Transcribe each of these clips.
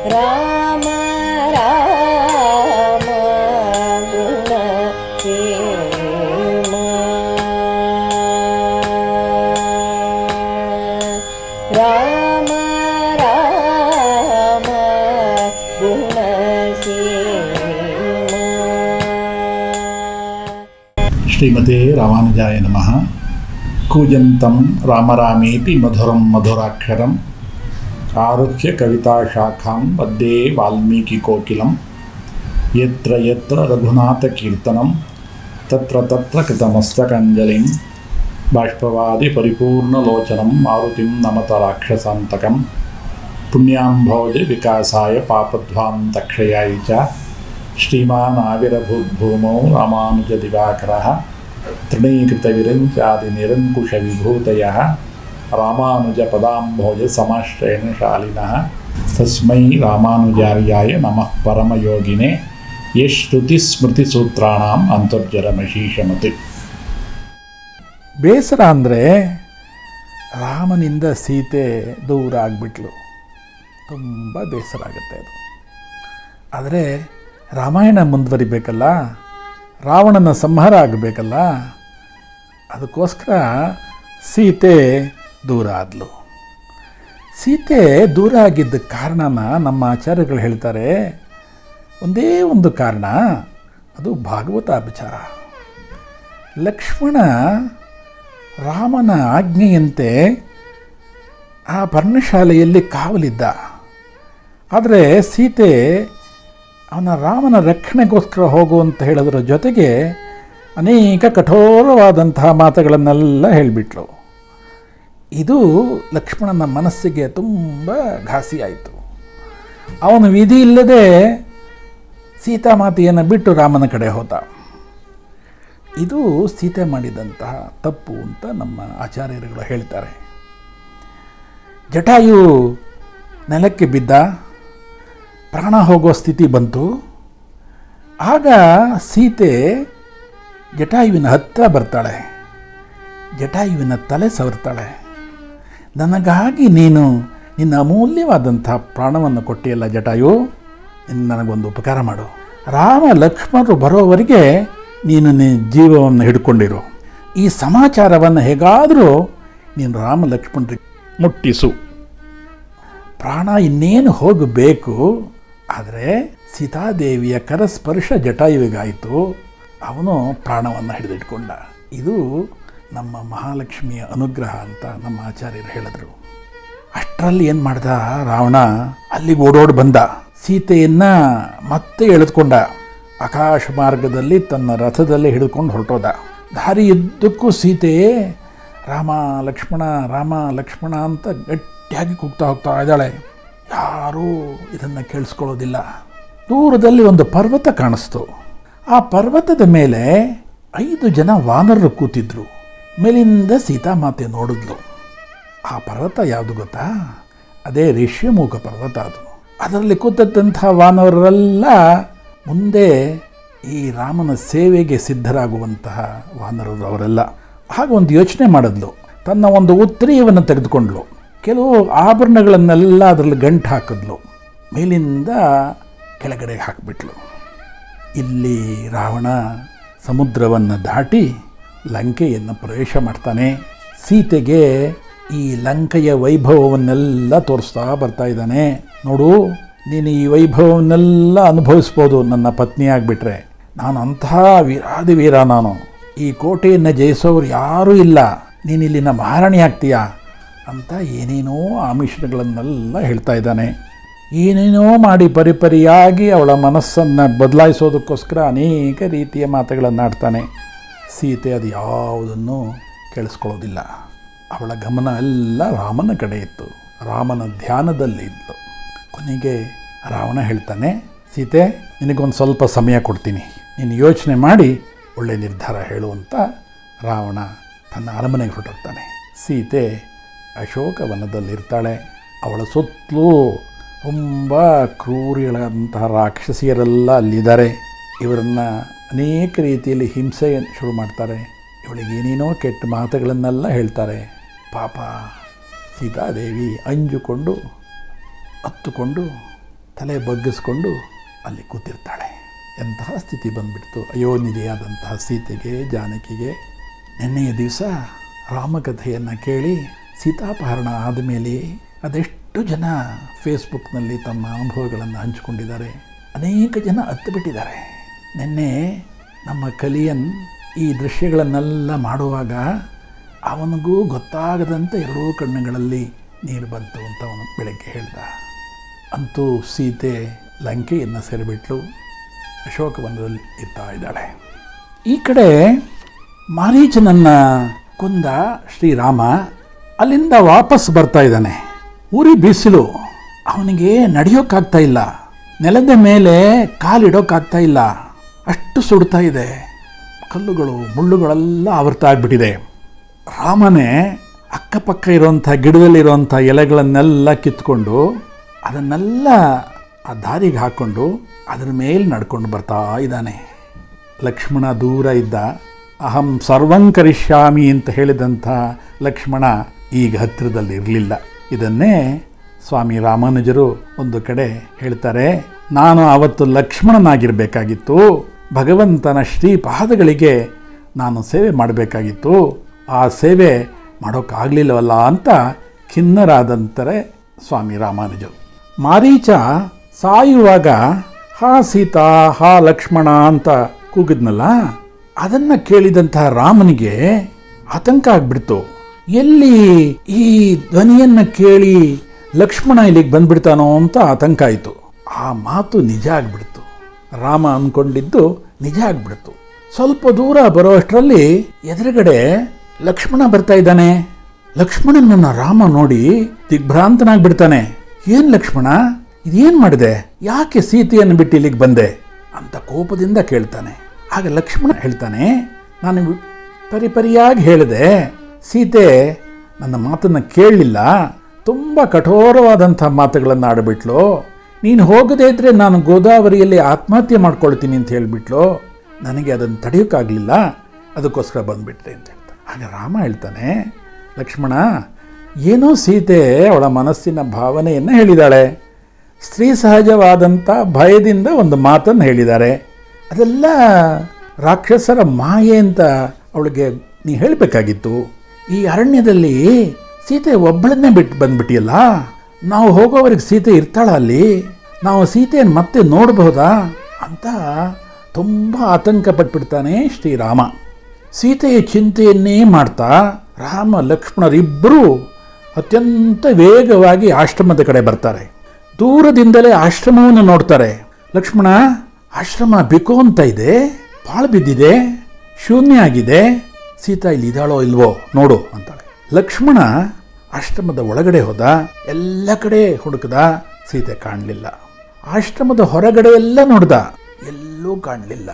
ರಾಮ ರಾಮ ಗುಣ ಸೇಮ ರಾಮ ರಾಮ ಗುಣ ಸೇಮ. ಶ್ರೀಮತೆ ರಾಮಾನುಜಾಯ ನಮಃ. ಕೂಜಂತಂ ರಾಮರಾಮೇತಿ ಮಧುರಂ ಮಧುರಾಕ್ಷರಂ ಆರುಹ್ಯ ಕವಿತಾಶಾಖಾಂ ವಂದೇ ವಾಲ್ಮೀಕಿಕೋಕಿಲಂ. ಯತ್ರ ಯತ್ರ ರಘುನಾಥಕೀರ್ತನಂ ತತ್ರ ತತ್ರ ಕೃತಮಸ್ತಕಾಂಜಲಿಂ ಬಾಷ್ಪವಾದಿ ಪರಿಪೂರ್ಣಲೋಚನಂ ಮಾರುತಿಂ ನಮತ ರಾಕ್ಷಸಾಂತಕಂ. ಪುಣ್ಯಾಂಭೋಜ ವಿಕಾಸಾಯ ಪಾಪಧ್ವಾಂತಕ್ಷಯಾಯ ಚ ಶ್ರೀಮಾನ್ ಆವಿರಭೂದ್ಭೂಮೌ ರಾಮಾನುಜದಿವಾಕರಃ. ತೃಣೀಕೃತವಿರಂಚಾದಿನಿರಂಕುಶವಿಭೂತಯಃ ರಾಮಾನುಜಪದಾಂಭೋಜ ಸಮಾಶ್ರಯಣ ಶಾಲಿನಃ. ತಸ್ಮೈ ರಾಮಾನುಜಾರ್ಯಾಯ ನಮಃ ಪರಮಯೋಗಿನೇ ಯಶ್ರುತಿಸ್ಮೃತಿಸೂತ್ರಾಣಾಂ ಅಂತರ್ಜಲಮಶೀಷಮತಿ. ಬೇಸರ ಅಂದರೆ ರಾಮನಿಂದ ಸೀತೆ ದೂರ ಆಗಿಬಿಟ್ಲು. ತುಂಬ ಬೇಸರ ಆಗುತ್ತೆ ಅದು. ಆದರೆ ರಾಮಾಯಣ ಮುಂದುವರಿಬೇಕಲ್ಲ, ರಾವಣನ ಸಂಹಾರ ಆಗಬೇಕಲ್ಲ, ಅದಕ್ಕೋಸ್ಕರ ಸೀತೆ ದೂರ ಆದಳು. ಸೀತೆ ದೂರ ಆಗಿದ್ದ ಕಾರಣನ ನಮ್ಮ ಆಚಾರ್ಯಗಳು ಹೇಳ್ತಾರೆ, ಒಂದೇ ಒಂದು ಕಾರಣ, ಅದು ಭಾಗವತ ವಿಚಾರ. ಲಕ್ಷ್ಮಣ ರಾಮನ ಆಜ್ಞೆಯಂತೆ ಆ ಪರ್ಣಶಾಲೆಯಲ್ಲಿ ಕಾವಲಿದ್ದ. ಆದರೆ ಸೀತೆ ಅವನ ರಾಮನ ರಕ್ಷಣೆಗೋಸ್ಕರ ಹೋಗುವಂತ ಹೇಳೋದ್ರ ಜೊತೆಗೆ ಅನೇಕ ಕಠೋರವಾದಂತಹ ಮಾತುಗಳನ್ನೆಲ್ಲ ಹೇಳಿಬಿಟ್ಲು. ಇದು ಲಕ್ಷ್ಮಣನ ಮನಸ್ಸಿಗೆ ತುಂಬ ಘಾಸಿಯಾಯಿತು. ಅವನು ವಿಧಿ ಇಲ್ಲದೆ ಸೀತಾಮಾತೆಯನ್ನು ಬಿಟ್ಟು ರಾಮನ ಕಡೆ ಹೋದ. ಇದು ಸೀತೆ ಮಾಡಿದಂತಹ ತಪ್ಪು ಅಂತ ನಮ್ಮ ಆಚಾರ್ಯರುಗಳು ಹೇಳ್ತಾರೆ. ಜಟಾಯು ನೆಲಕ್ಕೆ ಬಿದ್ದ, ಪ್ರಾಣ ಹೋಗೋ ಸ್ಥಿತಿ ಬಂತು. ಆಗ ಸೀತೆ ಜಟಾಯುವಿನ ಹತ್ತಿರ ಬರ್ತಾಳೆ, ಜಟಾಯುವಿನ ತಲೆ ಸವರ್ತಾಳೆ. ನನಗಾಗಿ ನೀನು ನಿನ್ನ ಅಮೂಲ್ಯವಾದಂಥ ಪ್ರಾಣವನ್ನು ಕೊಟ್ಟಿಯಲ್ಲ ಜಟಾಯು, ಇನ್ನು ನನಗೊಂದು ಉಪಕಾರ ಮಾಡು. ರಾಮ ಲಕ್ಷ್ಮಣರು ಬರೋವರೆಗೆ ನೀನು ನಿನ್ನ ಜೀವವನ್ನು ಹಿಡ್ಕೊಂಡಿರು. ಈ ಸಮಾಚಾರವನ್ನು ಹೇಗಾದರೂ ನೀನು ರಾಮ ಲಕ್ಷ್ಮಣರಿಗೆ ಮುಟ್ಟಿಸು. ಪ್ರಾಣ ಇನ್ನೇನು ಹೋಗಬೇಕು, ಆದರೆ ಸೀತಾದೇವಿಯ ಕರಸ್ಪರ್ಶ ಜಟಾಯುವಿಗಾಯಿತು. ಅವನು ಪ್ರಾಣವನ್ನು ಹಿಡಿದಿಟ್ಕೊಂಡ. ಇದು ನಮ್ಮ ಮಹಾಲಕ್ಷ್ಮಿಯ ಅನುಗ್ರಹ ಅಂತ ನಮ್ಮ ಆಚಾರ್ಯರು ಹೇಳಿದ್ರು. ಅಷ್ಟರಲ್ಲಿ ಏನು ಮಾಡ್ದ ರಾವಣ, ಅಲ್ಲಿಗೆ ಓಡೋಡಿ ಬಂದ. ಸೀತೆಯನ್ನು ಮತ್ತೆ ಎಳೆದುಕೊಂಡ. ಆಕಾಶ ಮಾರ್ಗದಲ್ಲಿ ತನ್ನ ರಥದಲ್ಲಿ ಹಿಡಿದುಕೊಂಡು ಹೊರಟೋದ. ದಾರಿಯುದ್ದಕ್ಕೂ ಸೀತೆ ರಾಮ ಲಕ್ಷ್ಮಣ ರಾಮ ಲಕ್ಷ್ಮಣ ಅಂತ ಗಟ್ಟಿಯಾಗಿ ಕೂಗ್ತಾ ಹೋಗ್ತಾ ಇದ್ದಾಳೆ. ಯಾರೂ ಇದನ್ನು ಕೇಳಿಸ್ಕೊಳ್ಳೋದಿಲ್ಲ. ದೂರದಲ್ಲಿ ಒಂದು ಪರ್ವತ ಕಾಣಿಸ್ತು. ಆ ಪರ್ವತದ ಮೇಲೆ 5 ಜನ ವಾನರರು ಕೂತಿದ್ರು. ಮೇಲಿಂದ ಸೀತಾಮಾತೆ ನೋಡಿದ್ಲು. ಆ ಪರ್ವತ ಯಾವುದು ಗೊತ್ತಾ? ಅದೇ ಋಷ್ಯಮುಖ ಪರ್ವತ. ಅದರಲ್ಲಿ ಕೂತಂಥ ವಾನರರೆಲ್ಲ ಮುಂದೆ ಈ ರಾಮನ ಸೇವೆಗೆ ಸಿದ್ಧರಾಗುವಂತಹ ವಾನರರು ಅವರೆಲ್ಲ. ಹಾಗೆ ಒಂದು ಯೋಚನೆ ಮಾಡಿದ್ಲು. ತನ್ನ ಒಂದು ಉತ್ತರೀಯವನ್ನು ತೆಗೆದುಕೊಂಡ್ಲು. ಕೆಲವು ಆಭರಣಗಳನ್ನೆಲ್ಲ ಅದರಲ್ಲಿ ಗಂಟು ಹಾಕಿದ್ಲು. ಮೇಲಿಂದ ಕೆಳಗಡೆ ಹಾಕಿಬಿಟ್ಲು. ಇಲ್ಲಿ ರಾವಣ ಸಮುದ್ರವನ್ನು ದಾಟಿ ಲಂಕೆಯನ್ನು ಪ್ರವೇಶ ಮಾಡ್ತಾನೆ. ಸೀತೆಗೆ ಈ ಲಂಕೆಯ ವೈಭವವನ್ನೆಲ್ಲ ತೋರಿಸ್ತಾ ಬರ್ತಾ ಇದ್ದಾನೆ. ನೋಡು, ನೀನು ಈ ವೈಭವವನ್ನೆಲ್ಲ ಅನುಭವಿಸ್ಬೋದು ನನ್ನ ಪತ್ನಿ ಆಗಿಬಿಟ್ರೆ. ನಾನು ಅಂತಹ ವೀರಾದಿವೀರ. ನಾನು ಈ ಕೋಟೆಯನ್ನು ಜಯಿಸೋರು ಯಾರೂ ಇಲ್ಲ. ನೀನು ಇಲ್ಲಿನ ಮಹಾರಾಣಿ ಆಗ್ತೀಯಾ ಅಂತ ಏನೇನೋ ಆಮಿಷಗಳನ್ನೆಲ್ಲ ಹೇಳ್ತಾ ಇದ್ದಾನೆ. ಏನೇನೋ ಮಾಡಿ ಪರಿಪರಿಯಾಗಿ ಅವಳ ಮನಸ್ಸನ್ನು ಬದಲಾಯಿಸೋದಕ್ಕೋಸ್ಕರ ಅನೇಕ ರೀತಿಯ ಮಾತುಗಳನ್ನು ಆಡ್ತಾನೆ. ಸೀತೆ ಅದು ಯಾವುದನ್ನು ಕೇಳಿಸ್ಕೊಳ್ಳೋದಿಲ್ಲ. ಅವಳ ಗಮನ ಎಲ್ಲ ರಾಮನ ಕಡೆ ಇತ್ತು. ರಾಮನ ಧ್ಯಾನದಲ್ಲಿ ಇದ್ಲು. ಕೊನೆಗೆ ರಾವಣ ಹೇಳ್ತಾನೆ, ಸೀತೆ, ನಿನಗೊಂದು ಸ್ವಲ್ಪ ಸಮಯ ಕೊಡ್ತೀನಿ, ನೀನು ಯೋಚನೆ ಮಾಡಿ ಒಳ್ಳೆ ನಿರ್ಧಾರ ಹೇಳುವಂತ ರಾವಣ ತನ್ನ ಅರಮನೆಗೆ ಹೊರಟೋಗ್ತಾನೆ. ಸೀತೆ ಅಶೋಕವನದಲ್ಲಿರ್ತಾಳೆ. ಅವಳ ಸುತ್ತಲೂ ತುಂಬ ಕ್ರೂರಿಗಳಂತಹ ರಾಕ್ಷಸಿಯರೆಲ್ಲ ಅಲ್ಲಿದ್ದಾರೆ. ಇವರನ್ನು ಅನೇಕ ರೀತಿಯಲ್ಲಿ ಹಿಂಸೆ ಶುರು ಮಾಡ್ತಾರೆ. ಇವಳಿಗೆ ಏನೇನೋ ಕೆಟ್ಟ ಮಾತುಗಳನ್ನೆಲ್ಲ ಹೇಳ್ತಾರೆ. ಪಾಪ ಸೀತಾದೇವಿ ಅಂಜುಕೊಂಡು ಹತ್ತುಕೊಂಡು ತಲೆ ಬಗ್ಗಿಸ್ಕೊಂಡು ಅಲ್ಲಿ ಕೂತಿರ್ತಾಳೆ. ಎಂತಹ ಸ್ಥಿತಿ ಬಂದುಬಿಡ್ತು ಅಯೋನಿಧಿಯಾದಂತಹ ಸೀತೆಗೆ, ಜಾನಕಿಗೆ. ನಿನ್ನೆಯ ದಿವಸ ರಾಮಕಥೆಯನ್ನು ಕೇಳಿ ಸೀತಾಪಹರಣ ಆದಮೇಲೆ ಅದೆಷ್ಟು ಜನ ಫೇಸ್ಬುಕ್ನಲ್ಲಿ ತಮ್ಮ ಅನುಭವಗಳನ್ನು ಹಂಚಿಕೊಂಡಿದ್ದಾರೆ. ಅನೇಕ ಜನ ಹತ್ತುಬಿಟ್ಟಿದ್ದಾರೆ. ನಿನ್ನೆ ನಮ್ಮ ಕಲಿಯನ್ ಈ ದೃಶ್ಯಗಳನ್ನೆಲ್ಲ ಮಾಡುವಾಗ ಅವನಿಗೂ ಗೊತ್ತಾಗದಂತೆ ಎರಡೂ ಕಣ್ಣುಗಳಲ್ಲಿ ನೀರು ಬಂತು ಅಂತ ಅವನು ಬೆಳಗ್ಗೆ ಹೇಳ್ದ. ಅಂತೂ ಸೀತೆ ಲಂಕೆಯನ್ನು ಸೆರೆಬಿಟ್ಲು, ಅಶೋಕವನದಲ್ಲಿ ಇರ್ತಾ ಇದ್ದಾಳೆ. ಈ ಕಡೆ ಮಾರೀಚನನ್ನು ಕೊಂದ ಶ್ರೀರಾಮ ಅಲ್ಲಿಂದ ವಾಪಸ್ ಬರ್ತಾ ಇದ್ದಾನೆ. ಉರಿ ಬಿಸಿಲು, ಅವನಿಗೆ ನಡೆಯೋಕ್ಕಾಗ್ತಾ ಇಲ್ಲ, ನೆಲದ ಮೇಲೆ ಕಾಲಿಡೋಕ್ಕಾಗ್ತಾ ಇಲ್ಲ, ಅಷ್ಟು ಸುಡ್ತಾ ಇದೆ. ಕಲ್ಲುಗಳು ಮುಳ್ಳುಗಳೆಲ್ಲ ಆವರ್ತ ಆಗಿಬಿಟ್ಟಿದೆ. ರಾಮನೇ ಅಕ್ಕಪಕ್ಕ ಇರುವಂಥ ಗಿಡದಲ್ಲಿರುವಂಥ ಎಲೆಗಳನ್ನೆಲ್ಲ ಕಿತ್ಕೊಂಡು ಅದನ್ನೆಲ್ಲ ಆ ದಾರಿಗೆ ಹಾಕ್ಕೊಂಡು ಅದರ ಮೇಲೆ ನಡ್ಕೊಂಡು ಬರ್ತಾ ಇದ್ದಾನೆ. ಲಕ್ಷ್ಮಣ ದೂರ ಇದ್ದ. ಅಹಂ ಸರ್ವಂ ಕರಿಷ್ಯಾಮಿ ಅಂತ ಹೇಳಿದಂಥ ಲಕ್ಷ್ಮಣ ಈಗ ಹತ್ತಿರದಲ್ಲಿ ಇರಲಿಲ್ಲ. ಇದನ್ನೇ ಸ್ವಾಮಿ ರಾಮಾನುಜರು ಒಂದು ಕಡೆ ಹೇಳ್ತಾರೆ, ನಾನು ಅವತ್ತು ಲಕ್ಷ್ಮಣನಾಗಿರಬೇಕಾಗಿತ್ತು, ಭಗವಂತನ ಶ್ರೀಪಾದಗಳಿಗೆ ನಾನು ಸೇವೆ ಮಾಡಬೇಕಾಗಿತ್ತು, ಆ ಸೇವೆ ಮಾಡೋಕ್ಕಾಗಲಿಲ್ಲವಲ್ಲ ಅಂತ ಖಿನ್ನರಾದಂತಾರೆ ಸ್ವಾಮಿ ರಾಮಾನುಜರು. ಮಾರೀಚ ಸಾಯುವಾಗ ಹಾ ಸೀತಾ ಹಾ ಲಕ್ಷ್ಮಣ ಅಂತ ಕೂಗಿದ್ನಲ್ಲ, ಅದನ್ನು ಕೇಳಿದಂತಹ ರಾಮನಿಗೆ ಆತಂಕ ಆಗ್ಬಿಡ್ತು. ಎಲ್ಲಿ ಈ ಧ್ವನಿಯನ್ನು ಕೇಳಿ ಲಕ್ಷ್ಮಣ ಇಲ್ಲಿಗೆ ಬಂದ್ಬಿಡ್ತಾನೋ ಅಂತ ಆತಂಕ ಆಯಿತು. ಆ ಮಾತು ನಿಜ ಆಗ್ಬಿಡ್ತು. ರಾಮ ಅಂದ್ಕೊಂಡಿದ್ದು ನಿಜ ಆಗ್ಬಿಡ್ತು. ಸ್ವಲ್ಪ ದೂರ ಬರೋ ಅಷ್ಟರಲ್ಲಿ ಎದುರುಗಡೆ ಲಕ್ಷ್ಮಣ ಬರ್ತಾ ಇದ್ದಾನೆ. ಲಕ್ಷ್ಮಣನನ್ನ ರಾಮ ನೋಡಿ ದಿಗ್ಭ್ರಾಂತನಾಗ್ಬಿಡ್ತಾನೆ. ಏನು ಲಕ್ಷ್ಮಣ, ಇದೇನು ಮಾಡಿದೆ, ಯಾಕೆ ಸೀತೆಯನ್ನು ಬಿಟ್ಟು ಇಲ್ಲಿಗೆ ಬಂದೆ ಅಂತ ಕೋಪದಿಂದ ಕೇಳ್ತಾನೆ. ಆಗ ಲಕ್ಷ್ಮಣ ಹೇಳ್ತಾನೆ, ನಾನು ಪರಿಪರಿಯಾಗಿ ಹೇಳಿದೆ, ಸೀತೆ ನನ್ನ ಮಾತನ್ನು ಕೇಳಲಿಲ್ಲ, ತುಂಬ ಕಠೋರವಾದಂಥ ಮಾತುಗಳನ್ನು ಆಡಿಬಿಟ್ಲು, ನೀನು ಹೋಗದೇ ಇದ್ದರೆ ನಾನು ಗೋದಾವರಿಯಲ್ಲಿ ಆತ್ಮಹತ್ಯೆ ಮಾಡ್ಕೊಳ್ತೀನಿ ಅಂತ ಹೇಳಿಬಿಟ್ಲು, ನನಗೆ ಅದನ್ನು ತಡೆಯೋಕ್ಕಾಗಲಿಲ್ಲ, ಅದಕ್ಕೋಸ್ಕರ ಬಂದುಬಿಟ್ರೆ ಅಂತ ಹೇಳ್ತಾನೆ. ಆಗ ರಾಮ ಹೇಳ್ತಾನೆ, ಲಕ್ಷ್ಮಣ ಏನೋ ಸೀತೆ ಅವಳ ಮನಸ್ಸಿನ ಭಾವನೆಯನ್ನು ಹೇಳಿದ್ದಾಳೆ, ಸ್ತ್ರೀ ಸಹಜವಾದಂಥ ಭಯದಿಂದ ಒಂದು ಮಾತನ್ನು ಹೇಳಿದ್ದಾರೆ, ಅದೆಲ್ಲ ರಾಕ್ಷಸರ ಮಾಯೆ ಅಂತ ಅವಳಿಗೆ ನೀ ಹೇಳಬೇಕಾಗಿತ್ತು. ಈ ಅರಣ್ಯದಲ್ಲಿ ಸೀತೆ ಒಬ್ಬಳನ್ನೇ ಬಿಟ್ಟು ಬಂದ್ಬಿಟ್ಟಿಯಲ್ಲ, ನಾವು ಹೋಗೋವರೆಗೆ ಸೀತೆ ಇರ್ತಾಳ ಅಲ್ಲಿ, ನಾವು ಸೀತೆಯನ್ನು ಮತ್ತೆ ನೋಡಬಹುದಾ ಅಂತ ತುಂಬ ಆತಂಕ ಪಟ್ಬಿಡ್ತಾನೆ ಶ್ರೀರಾಮ. ಸೀತೆಯ ಚಿಂತೆಯನ್ನೇ ಮಾಡ್ತಾ ರಾಮ ಲಕ್ಷ್ಮಣರಿಬ್ಬರೂ ಅತ್ಯಂತ ವೇಗವಾಗಿ ಆಶ್ರಮದ ಕಡೆ ಬರ್ತಾರೆ. ದೂರದಿಂದಲೇ ಆಶ್ರಮವನ್ನು ನೋಡ್ತಾರೆ. ಲಕ್ಷ್ಮಣ, ಆಶ್ರಮ ಬಿಕೋ ಅಂತ ಇದೆ, ಪಾಳು ಬಿದ್ದಿದೆ, ಶೂನ್ಯ ಆಗಿದೆ, ಸೀತಾ ಇಲ್ಲಿ ಇದ್ದಾಳೋ ಇಲ್ವೋ ನೋಡು ಅಂತಾಳೆ. ಲಕ್ಷ್ಮಣ ಆಶ್ರಮದ ಒಳಗಡೆ ಹೋದ, ಎಲ್ಲ ಕಡೆ ಹುಡುಕದ, ಸೀತೆ ಕಾಣಲಿಲ್ಲ. ಆಶ್ರಮದ ಹೊರಗಡೆ ಎಲ್ಲ ನೋಡ್ದ, ಎಲ್ಲೂ ಕಾಣಲಿಲ್ಲ.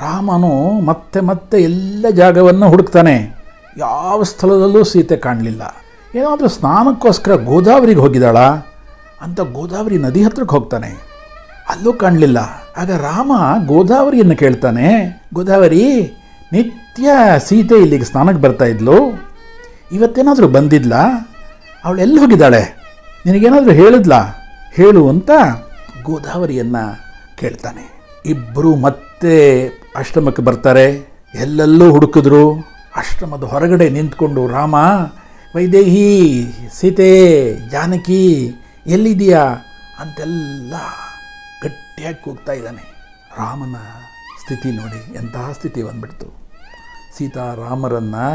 ರಾಮನು ಮತ್ತೆ ಮತ್ತೆ ಎಲ್ಲ ಜಾಗವನ್ನು ಹುಡುಕ್ತಾನೆ, ಯಾವ ಸ್ಥಳದಲ್ಲೂ ಸೀತೆ ಕಾಣಲಿಲ್ಲ. ಏನಾದರೂ ಸ್ನಾನಕ್ಕೋಸ್ಕರ ಗೋದಾವರಿಗೆ ಹೋಗಿದ್ದಾಳ ಅಂತ ಗೋದಾವರಿ ನದಿ ಹತ್ರಕ್ಕೆ ಹೋಗ್ತಾನೆ, ಅಲ್ಲೂ ಕಾಣಲಿಲ್ಲ. ಆಗ ರಾಮ ಗೋದಾವರಿಯನ್ನು ಕೇಳ್ತಾನೆ, ಗೋದಾವರಿ, ನಿತ್ಯ ಸೀತೆ ಇಲ್ಲಿಗೆ ಸ್ನಾನಕ್ಕೆ ಬರ್ತಾ ಇದ್ಲು, ಇವತ್ತೇನಾದರೂ ಬಂದಿದ್ಲ, ಅವಳು ಎಲ್ಲಿ ಹೋಗಿದ್ದಾಳೆ, ನಿನಗೇನಾದರೂ ಹೇಳಿದ್ಲಾ, ಹೇಳು ಅಂತ ಗೋದಾವರಿಯನ್ನು ಕೇಳ್ತಾನೆ. ಇಬ್ಬರು ಮತ್ತೆ ಆಶ್ರಮಕ್ಕೆ ಬರ್ತಾರೆ. ಎಲ್ಲೆಲ್ಲೂ ಹುಡುಕಿದ್ರು. ಆಶ್ರಮದ ಹೊರಗಡೆ ನಿಂತ್ಕೊಂಡು ರಾಮ, ವೈದೇಹಿ, ಸೀತೆ, ಜಾನಕಿ ಎಲ್ಲಿದೆಯಾ ಅಂತೆಲ್ಲ ಗಟ್ಟಿಯಾಗಿ ಕೂಗ್ತಾ ಇದ್ದಾನೆ. ರಾಮನ ಸ್ಥಿತಿ ನೋಡಿ ಎಂತಹ ಸ್ಥಿತಿ ಬಂದ್ಬಿಡ್ತು. ಸೀತಾರಾಮರನ್ನು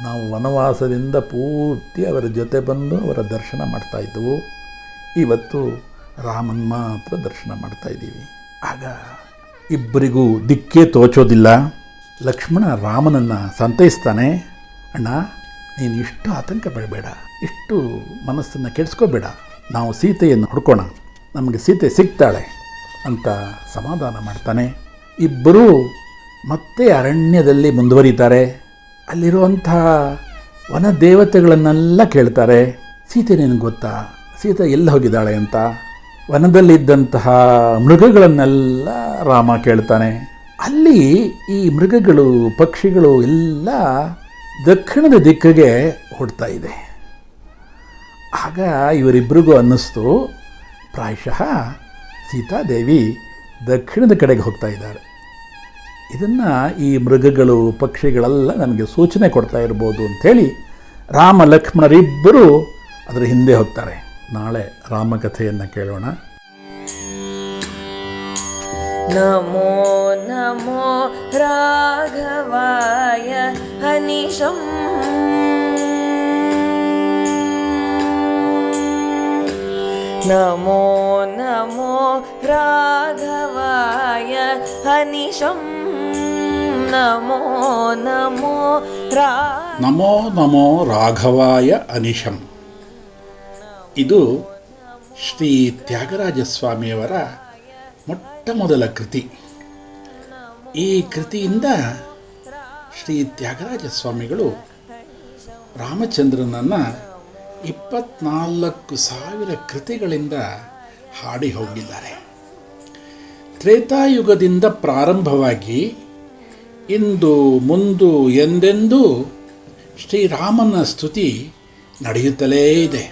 ನಾವು ವನವಾಸದಿಂದ ಪೂರ್ತಿ ಅವರ ಜೊತೆ ಬಂದು ಅವರ ದರ್ಶನ ಮಾಡ್ತಾಯಿದ್ದೆವು, ಇವತ್ತು ರಾಮನ್ ಮಾತ್ರ ದರ್ಶನ ಮಾಡ್ತಾಯಿದ್ದೀವಿ. ಆಗ ಇಬ್ಬರಿಗೂ ದಿಕ್ಕೇ ತೋಚೋದಿಲ್ಲ. ಲಕ್ಷ್ಮಣ ರಾಮನನ್ನು ಸಂತೈಸ್ತಾನೆ, ಅಣ್ಣ ನೀನು ಇಷ್ಟು ಆತಂಕ ಪಡಬೇಡ, ಇಷ್ಟು ಮನಸ್ಸನ್ನು ಕೆಡಿಸ್ಕೋಬೇಡ, ನಾವು ಸೀತೆಯನ್ನು ಹುಡ್ಕೋಣ, ನಮಗೆ ಸೀತೆ ಸಿಗ್ತಾಳೆ ಅಂತ ಸಮಾಧಾನ ಮಾಡ್ತಾನೆ. ಇಬ್ಬರೂ ಮತ್ತೆ ಅರಣ್ಯದಲ್ಲಿ ಮುಂದುವರಿತಾರೆ. ಅಲ್ಲಿರುವಂಥ ವನ ದೇವತೆಗಳನ್ನೆಲ್ಲ ಕೇಳ್ತಾರೆ, ಸೀತೆ ನಿನಗೆ ಗೊತ್ತಾ, ಸೀತೆ ಎಲ್ಲಿ ಹೋಗಿದ್ದಾಳೆ ಅಂತ. ವನದಲ್ಲಿದ್ದಂತಹ ಮೃಗಗಳನ್ನೆಲ್ಲ ರಾಮ ಕೇಳ್ತಾನೆ. ಅಲ್ಲಿ ಈ ಮೃಗಗಳು, ಪಕ್ಷಿಗಳು ಎಲ್ಲ ದಕ್ಷಿಣದ ದಿಕ್ಕಿಗೆ ಹೊಡ್ತಾ ಇದೆ. ಆಗ ಇವರಿಬ್ಬರಿಗೂ ಅನ್ನಿಸ್ತು, ಪ್ರಾಯಶಃ ಸೀತಾದೇವಿ ದಕ್ಷಿಣದ ಕಡೆಗೆ ಹೋಗ್ತಾ ಇದ್ದಾರೆ. ಇದನ್ನು ಈ ಮೃಗಗಳು ಪಕ್ಷಿಗಳೆಲ್ಲ ನನಗೆ ಸೂಚನೆ ಕೊಡ್ತಾ ಇರ್ಬೋದು ಅಂಥೇಳಿ ರಾಮ ಲಕ್ಷ್ಮಣರಿಬ್ಬರು ಅದರ ಹಿಂದೆ ಹೋಗ್ತಾರೆ. ನಾಳೆ ರಾಮಕಥೆಯನ್ನು ಕೇಳೋಣ. ನಮೋ ನಮೋ ರಾಘವಾಯ ಹನಿಶಂ ನಮೋ ನಮೋ ರಾಘವಾಯ ಹನಿಶಂ ನಮೋ ನಮೋ ನಮೋ ನಮೋ ರಾಘವಾಯ ಅನಿಶಂ. ಇದು ಶ್ರೀ ತ್ಯಾಗರಾಜ ಸ್ವಾಮಿಯವರ ಮೊಟ್ಟ ಮೊದಲ ಕೃತಿ. ಈ ಕೃತಿಯಿಂದ ಶ್ರೀ ತ್ಯಾಗರಾಜ ಸ್ವಾಮಿಗಳು ರಾಮಚಂದ್ರನನ್ನು 24,000 ಕೃತಿಗಳಿಂದ ಹಾಡಿ ಹೋಗಿದ್ದಾರೆ. ತ್ರೇತಾಯುಗದಿಂದ ಪ್ರಾರಂಭವಾಗಿ ಇಂದು ಮುಂದು ಎಂದೆಂದೂ ಶ್ರೀರಾಮನ ಸ್ತುತಿ ನಡೆಯುತ್ತಲೇ ಇದೆ.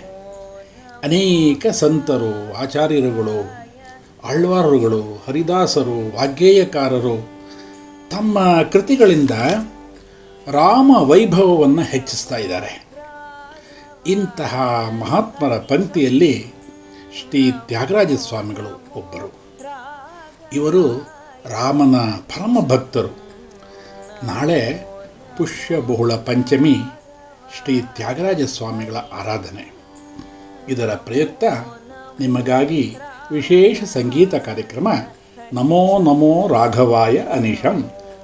ಅನೇಕ ಸಂತರು, ಆಚಾರ್ಯರುಗಳು, ಆಳ್ವಾರರುಗಳು, ಹರಿದಾಸರು, ವಾಗ್ಗೇಯಕಾರರು ತಮ್ಮ ಕೃತಿಗಳಿಂದ ರಾಮ ವೈಭವವನ್ನು ಹೆಚ್ಚಿಸ್ತಾ ಇದ್ದಾರೆ. ಇಂತಹ ಮಹಾತ್ಮರ ಪಂಕ್ತಿಯಲ್ಲಿ ಶ್ರೀ ತ್ಯಾಗರಾಜ ಸ್ವಾಮಿಗಳು ಒಬ್ಬರು. ಇವರು ರಾಮನ ಪರಮ ಭಕ್ತರು. ನಾಳೆ ಪುಷ್ಯಬಹುಳ ಪಂಚಮಿ ಶ್ರೀ ತ್ಯಾಗರಾಜ ಸ್ವಾಮಿಗಳ ಆರಾಧನೆ. ಇದರ ಪ್ರಯುಕ್ತ ನಿಮಗಾಗಿ ವಿಶೇಷ ಸಂಗೀತ ಕಾರ್ಯಕ್ರಮ ನಮೋ ನಮೋ ರಾಘವಾಯ ಅನಿಶಂ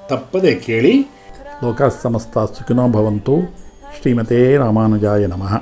ತಪ್ಪದೆ ಕೇಳಿ. ಲೋಕ ಸಮಸ್ತ ಸುಖಿನೋ ಭವಂತು. ಶ್ರೀಮತೆ ರಾಮಾನುಜಾಯ ನಮಃ.